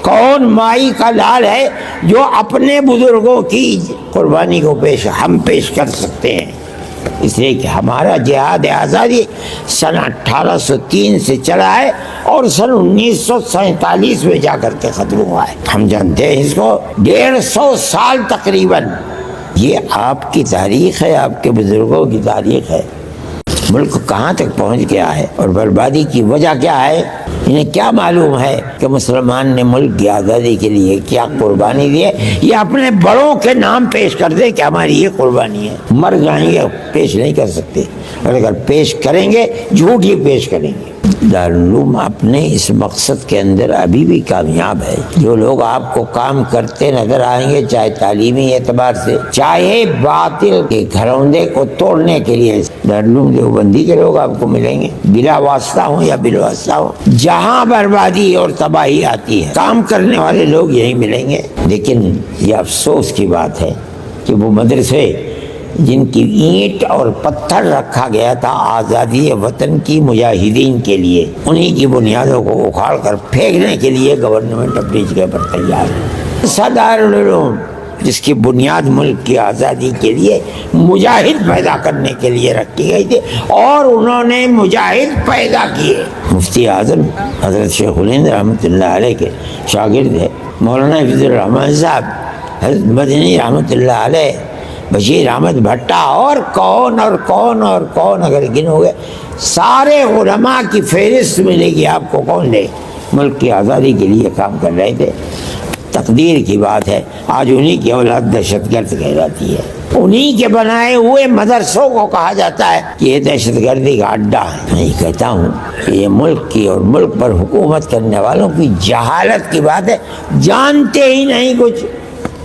کون مائی کا لال ہے جو اپنے بزرگوں کی قربانی کو ہم پیش کر سکتے ہیں؟ اس لیے کہ ہمارا جہاد آزادی سن 1803 سے چلا ہے اور سن 1947 میں جا کر کے ختم ہوا ہے۔ ہم جانتے ہیں اس کو 150 سال تقریباً۔ یہ آپ کی تاریخ ہے، آپ کے بزرگوں کی تاریخ ہے۔ ملک کہاں تک پہنچ گیا ہے اور بربادی کی وجہ کیا ہے؟ انہیں کیا معلوم ہے کہ مسلمان نے ملک کی آزادی کے لیے کیا قربانی دی ہے؟ یہ اپنے بڑوں کے نام پیش کر دیں کہ ہماری یہ قربانی ہے، مر جائیں گے پیش نہیں کر سکتے، اور اگر پیش کریں گے جھوٹ ہی پیش کریں گے۔ دارالعلوم اپنے اس مقصد کے اندر ابھی بھی کامیاب ہے۔ جو لوگ آپ کو کام کرتے نظر آئیں گے، چاہے تعلیمی اعتبار سے، چاہے باطل کے گھروندے کو توڑنے کے لیے، دارالعلوم دیوبندی کے لوگ آپ کو ملیں گے، بلا واسطہ ہوں یا بلا واسطہ ہوں۔ جہاں بربادی اور تباہی آتی ہے، کام کرنے والے لوگ یہی ملیں گے۔ لیکن یہ افسوس کی بات ہے کہ وہ مدرسے جن کی اینٹ اور پتھر رکھا گیا تھا آزادی وطن کی مجاہدین کے لیے، انہی کی بنیادوں کو اکھاڑ کر پھینکنے کے لیے گورنمنٹ اپنی جگہ پر تیار ہے۔ دارالعلوم جس کی بنیاد ملک کی آزادی کے لیے مجاہد پیدا کرنے کے لیے رکھی گئی تھی، اور انہوں نے مجاہد پیدا کیے۔ مفتی اعظم حضرت شیخ الہند رحمۃ اللہ علیہ کے شاگرد ہے مولانا حفیظ الرحمان صاحب، حضرت مدنی رحمۃ اللہ علیہ، بشیر احمد بھٹا، اور کون اگر گنو گے، سارے علماء کی فہرست ملے گی آپ کو، کون لے ملک کی آزادی کے لیے کام کر رہے تھے۔ تقدیر کی بات ہے، آج انہی کی اولاد دہشت گرد کہلاتی ہے۔ انہی کے بنائے ہوئے مدرسوں کو کہا جاتا ہے کہ یہ دہشت گردی کا اڈا ہے۔ میں یہ کہتا ہوں کہ یہ ملک کی اور ملک پر حکومت کرنے والوں کی جہالت کی بات ہے، جانتے ہی نہیں کچھ،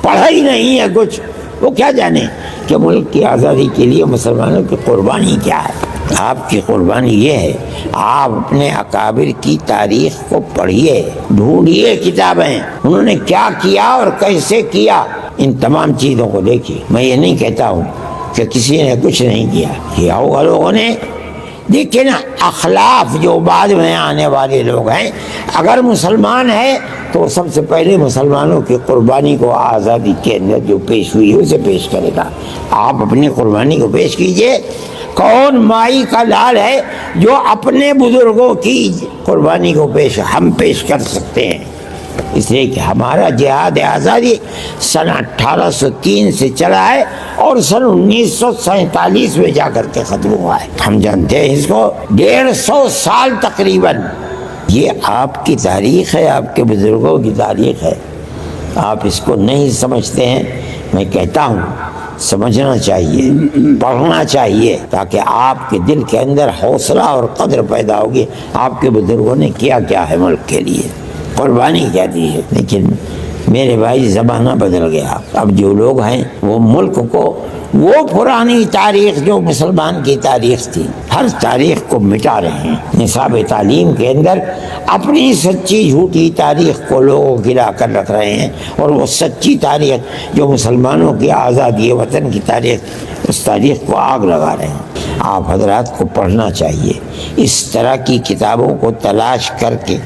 پڑھا ہی نہیں ہے کچھ۔ وہ کیا جانے کہ ملک کی آزادی کے لیے مسلمانوں کی قربانی کیا ہے۔ آپ کی قربانی یہ ہے، آپ اپنے اکابر کی تاریخ کو پڑھیے، ڈھونڈیے کتابیں، انہوں نے کیا کیا اور کیسے کیا، ان تمام چیزوں کو دیکھیے۔ میں یہ نہیں کہتا ہوں کہ کسی نے کچھ نہیں کیا ہوگا، لوگوں نے دیکھیں نا، اخلاف جو بعد میں آنے والے لوگ ہیں، اگر مسلمان ہے تو سب سے پہلے مسلمانوں کی قربانی کو آزادی کے اندر جو پیش ہوئی ہے اسے پیش کرے گا۔ آپ اپنی قربانی کو پیش کیجئے۔ کون مائی کا لال ہے جو اپنے بزرگوں کی قربانی کو ہم پیش کر سکتے ہیں؟ اس لیے کہ ہمارا جہاد آزادی سن 1803 سے چلا ہے اور سن 1947 میں جا کر کے ختم ہوا ہے۔ ہم جانتے ہیں اس کو 150 سال تقریباً۔ یہ آپ کی تاریخ ہے، آپ کے بزرگوں کی تاریخ ہے۔ آپ اس کو نہیں سمجھتے ہیں، میں کہتا ہوں سمجھنا چاہیے، پڑھنا چاہیے، تاکہ آپ کے دل کے اندر حوصلہ اور قدر پیدا ہوگی۔ آپ کے بزرگوں نے کیا کیا ہے ملک کے لیے، قربانی کیا دی ہے۔ لیکن میرے بھائی زمانہ بدل گیا، اب جو لوگ ہیں وہ ملک کو، وہ پرانی تاریخ جو مسلمان کی تاریخ تھی، ہر تاریخ کو مٹا رہے ہیں۔ نصاب تعلیم کے اندر اپنی سچی جھوٹی تاریخ کو لوگوں گرا کر رکھ رہے ہیں، اور وہ سچی تاریخ جو مسلمانوں کی آزادی وطن کی تاریخ، اس تاریخ کو آگ لگا رہے ہیں۔ آپ حضرات کو پڑھنا چاہیے، اس طرح کی کتابوں کو تلاش کر کے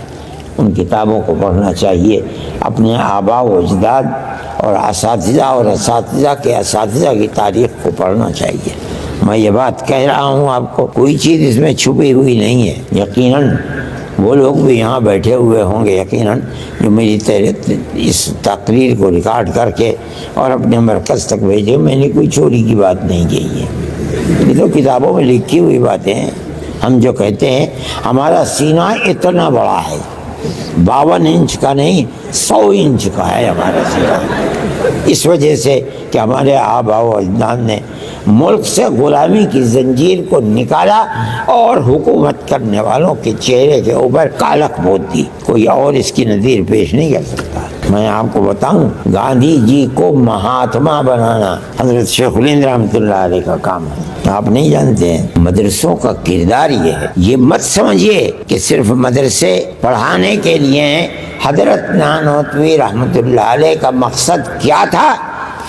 ان کتابوں کو پڑھنا چاہیے، اپنے آباء و اجداد اور اساتذہ کے اساتذہ کی تاریخ کو پڑھنا چاہیے۔ میں یہ بات کہہ رہا ہوں آپ کو، کوئی چیز اس میں چھپی ہوئی نہیں ہے۔ یقیناً وہ لوگ بھی یہاں بیٹھے ہوئے ہوں گے یقیناً، جو میری اس تقریر کو ریکارڈ کر کے اور اپنے مرکز تک بھیجے۔ میں نے کوئی چوری کی بات نہیں کہی ہے، یہ تو کتابوں میں لکھی ہوئی باتیں ہیں۔ ہم جو کہتے ہیں ہمارا سینہ اتنا بڑا ہے، 52 انچ کا نہیں 100 انچ کا ہے ہمارا سینہ، اس وجہ سے کہ ہمارے آباء و اجداد نے ملک سے غلامی کی زنجیر کو نکالا اور حکومت کرنے والوں کے چہرے کے اوپر کالک پوت دی۔ کوئی اور اس کی نظیر پیش نہیں کر سکتا۔ میں آپ کو بتاؤں، گاندھی جی کو مہاتما بنانا حضرت شیخ الہند رحمۃ اللہ علیہ کا کام ہے۔ آپ نہیں جانتے ہیں مدرسوں کا کردار یہ ہے۔ یہ مت سمجھیے کہ صرف مدرسے پڑھانے کے لیے ہیں۔ حضرت نانوتوی رحمۃ اللہ علیہ کا مقصد کیا تھا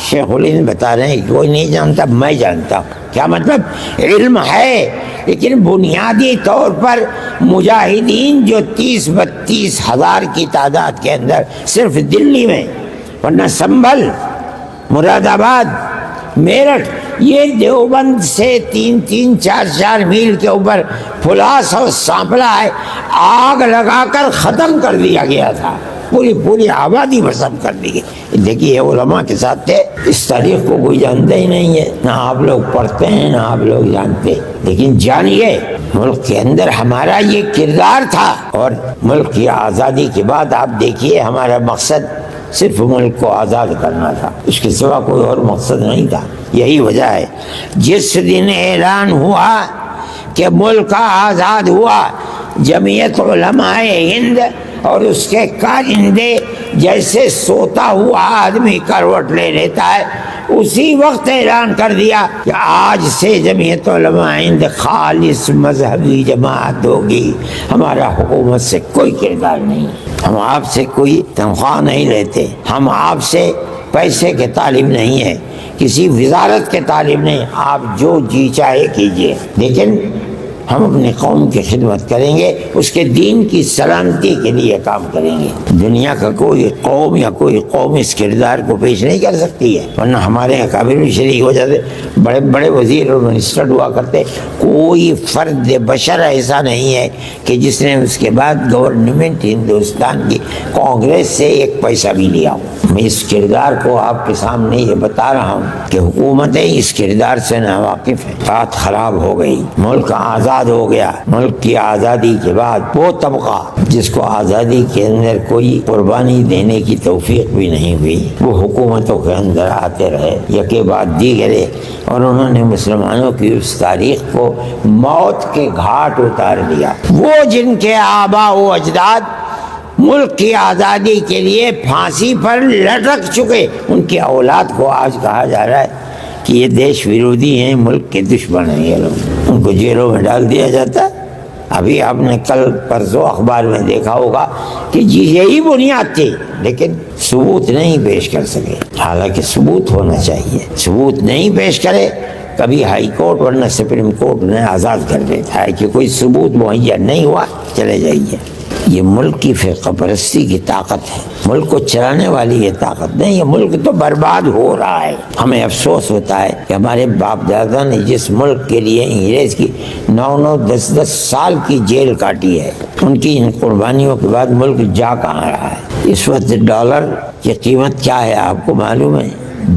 شیخ الہند بتا رہے ہیں کوئی نہیں جانتا، میں جانتا ہوں. کیا مطلب؟ علم ہے لیکن بنیادی طور پر مجاہدین جو 30-32 ہزار کی تعداد کے اندر صرف دلی میں، ورنہ سنبھل، مراد آباد، میرٹھ، یہ دیوبند سے 3-4 میل کے اوپر پلاس اور سانپلا ہے، آگ لگا کر ختم کر دیا گیا تھا، پوری آبادی ختم کر دی گئی. دیکھیے علماء کے ساتھ تھے. اس تاریخ کو کوئی جانتا ہی نہیں ہے، نہ آپ لوگ پڑھتے ہیں نہ آپ لوگ جانتے. لیکن جانیے ملک کے اندر ہمارا یہ کردار تھا، اور ملک کی آزادی کے بعد آپ دیکھیے ہمارا مقصد صرف ملک کو آزاد کرنا تھا، اس کے سوا کوئی اور مقصد نہیں تھا. یہی وجہ ہے جس دن اعلان ہوا کہ ملک آزاد ہوا، جمعیت علماء ہند اور اس کے کارندے جیسے سوتا ہوا آدمی کروٹ لے لیتا ہے، اسی وقت اعلان کر دیا کہ آج سے جمعیت علماء ہند خالص مذہبی جماعت ہوگی، ہمارا حکومت سے کوئی کردار نہیں، ہم آپ سے کوئی تنخواہ نہیں لیتے، ہم آپ سے پیسے کے طالب نہیں ہیں، کسی وزارت کے طالب نہیں، آپ جو جی چاہے کیجیے، لیکن ہم اپنی قوم کی خدمت کریں گے، اس کے دین کی سلامتی کے لیے کام کریں گے. دنیا کا کوئی قوم یا کوئی قوم اس کردار کو پیش نہیں کر سکتی ہے، ورنہ ہمارے اکابر بھی شریک ہو جاتے، بڑے بڑے وزیر اور منسٹر ہوا کرتے. کوئی فرد بشر ایسا نہیں ہے کہ جس نے اس کے بعد گورنمنٹ ہندوستان کی کانگریس سے ایک پیسہ بھی لیا ہو. میں اس کردار کو آپ کے سامنے یہ بتا رہا ہوں کہ حکومتیں اس کردار سے ناواقف ہیں. بات خراب ہو گئی، ملک آزاد ہو گیا. ملک کی آزادی کے بعد وہ طبقہ جس کو آزادی کے اندر کوئی قربانی دینے کی توفیق بھی نہیں ہوئی، وہ حکومتوں کے اندر آتے رہے یکے بعد دیگرے، اور انہوں نے مسلمانوں کی اس تاریخ کو موت کے گھاٹ اتار دیا. وہ جن کے آباء و اجداد ملک کی آزادی کے لیے پھانسی پر لٹک چکے، ان کی اولاد کو آج کہا جا رہا ہے کہ یہ دیش ویرودھی ہیں، ملک کے دشمن ہیں، یہ لوگ، ان کو جیلوں میں ڈال دیا جاتا ہے. ابھی آپ نے کل پرسوں اخبار میں دیکھا ہوگا کہ یہی بنیاد تھی، لیکن ثبوت نہیں پیش کر سکے. حالانکہ ثبوت ہونا چاہیے، ثبوت نہیں پیش کرے کبھی ہائی کورٹ ورنہ سپریم کورٹ نے آزاد کر دیتا ہے کہ کوئی ثبوت مہیا نہیں ہوا، چلے جائیے. یہ ملک کی فرقہ پرستی کی طاقت ہے، ملک کو چلانے والی یہ طاقت نہیں. یہ ملک تو برباد ہو رہا ہے. ہمیں افسوس ہوتا ہے کہ ہمارے باپ دادا نے جس ملک کے لیے انگریز کی 9 10 سال کی جیل کاٹی ہے، ان کی ان قربانیوں کے بعد ملک جا کہاں رہا ہے. اس وقت ڈالر کی قیمت کیا ہے آپ کو معلوم ہے؟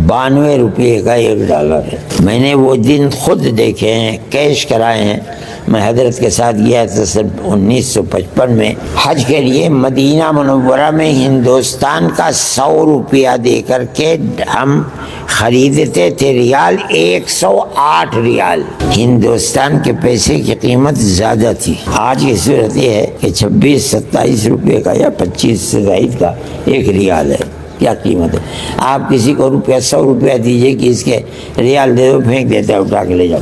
92 روپے کا $1 ہے. میں نے وہ دن خود دیکھے ہیں، کیش کرائے ہیں. میں حضرت کے ساتھ گیا تھا سن 1955 میں حج کے لیے. مدینہ منورہ میں ہندوستان کا 100 روپیہ دے کر کے ہم خریدتے تھے ریال، 108 ریال. ہندوستان کے پیسے کی قیمت زیادہ تھی. آج کی صورت یہ ہے کہ 26-27 روپے کا یا 25 سے زائد کا 1 ریال ہے. کیا قیمت ہے؟ آپ کسی کو 100 روپیہ دیجئے کہ اس کے ریال دے دو، پھینک دیتا ہے، اٹھا کے لے جاؤ.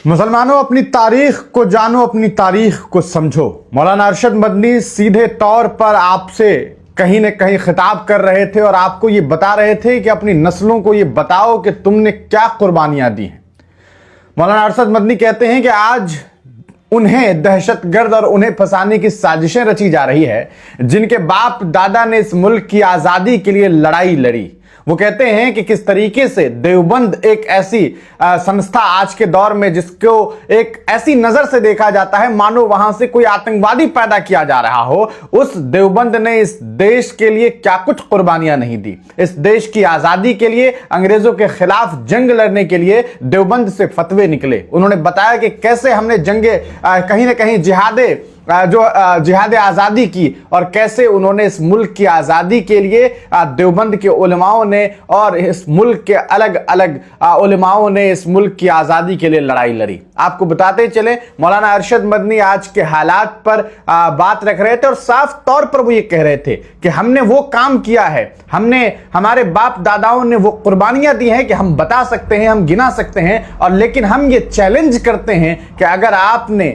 مسلمانوں، اپنی تاریخ کو جانو، اپنی تاریخ کو سمجھو. مولانا ارشد مدنی سیدھے طور پر آپ سے کہیں نہ کہیں خطاب کر رہے تھے اور آپ کو یہ بتا رہے تھے کہ اپنی نسلوں کو یہ بتاؤ کہ تم نے کیا قربانیاں دی ہیں. مولانا ارشد مدنی کہتے ہیں کہ آج انہیں دہشت گرد اور انہیں پھنسانے کی سازشیں رچی جا رہی ہے جن کے باپ دادا نے اس ملک کی آزادی کے لیے لڑائی لڑی. وہ کہتے ہیں کہ کس طریقے سے دیوبند ایک ایسی سنستھا آج کے دور میں جس کو ایک ایسی نظر سے دیکھا جاتا ہے مانو وہاں سے کوئی آتنکوادی پیدا کیا جا رہا ہو، اس دیوبند نے اس دیش کے لیے کیا کچھ قربانیاں نہیں دی. اس دیش کی آزادی کے لیے، انگریزوں کے خلاف جنگ لڑنے کے لیے دیوبند سے فتوے نکلے. انہوں نے بتایا کہ کیسے ہم نے کہیں نہ کہیں جہاد آزادی کی، اور کیسے انہوں نے اس ملک کی آزادی کے لیے دیوبند کے علماؤں نے اور اس ملک کے الگ الگ علماؤں نے اس ملک کی آزادی کے لیے لڑائی لڑی. آپ کو بتاتے چلیں مولانا ارشد مدنی آج کے حالات پر بات رکھ رہے تھے اور صاف طور پر وہ یہ کہہ رہے تھے کہ ہم نے وہ کام کیا ہے، ہمارے باپ داداؤں نے وہ قربانیاں دی ہیں کہ ہم بتا سکتے ہیں، ہم گنا سکتے ہیں. اور لیکن ہم یہ چیلنج کرتے ہیں کہ اگر آپ نے